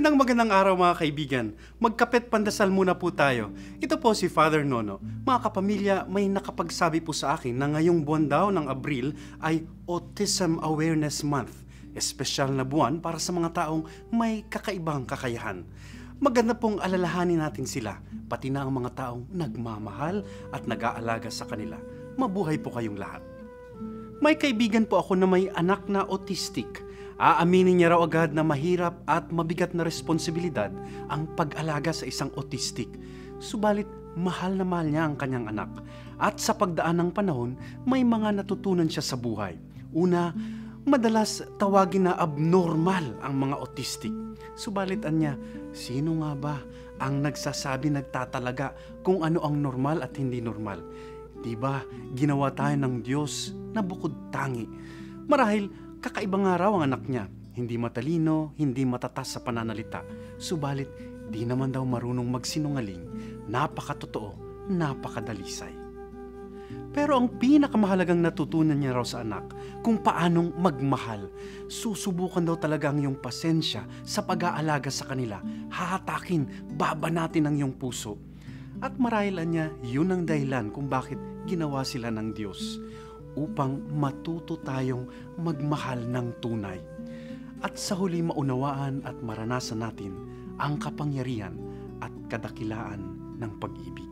Magandang araw mga kaibigan. Magkapit pandasal muna po tayo. Ito po si Father Nono. Mga kapamilya, may nakapagsabi po sa akin na ngayong buwan daw ng Abril ay Autism Awareness Month. Espesyal na buwan para sa mga taong may kakaibang kakayahan. Maganda pong alalahanin natin sila, pati na ang mga taong nagmamahal at nag-aalaga sa kanila. Mabuhay po kayong lahat. May kaibigan po ako na may anak na autistic. Aaminin niya raw agad na mahirap at mabigat na responsibilidad ang pag-alaga sa isang autistic. Subalit, mahal na mahal niya ang kanyang anak. At sa pagdaan ng panahon, may mga natutunan siya sa buhay. Una, madalas tawagin na abnormal ang mga autistic. Subalit anya, sino nga ba ang nagsasabi nagtatalaga kung ano ang normal at hindi normal? Diba, ginawa tayo ng Diyos na bukod tangi. Marahil, kakaiba nga raw ang anak niya. Hindi matalino, hindi matatas sa pananalita. Subalit, di naman daw marunong magsinungaling. Napakatotoo, napakadalisay. Pero ang pinakamahalagang natutunan niya raw sa anak, kung paanong magmahal. Susubukan daw talaga ang iyong pasensya sa pag-aalaga sa kanila. Hahatakin, babanatin ang iyong puso. At marahilan niya, yun ang dahilan kung bakit ginawa sila ng Diyos. Upang matuto tayong magmahal ng tunay. At sa huli maunawaan at maranasan natin ang kapangyarihan at kadakilaan ng pag-ibig.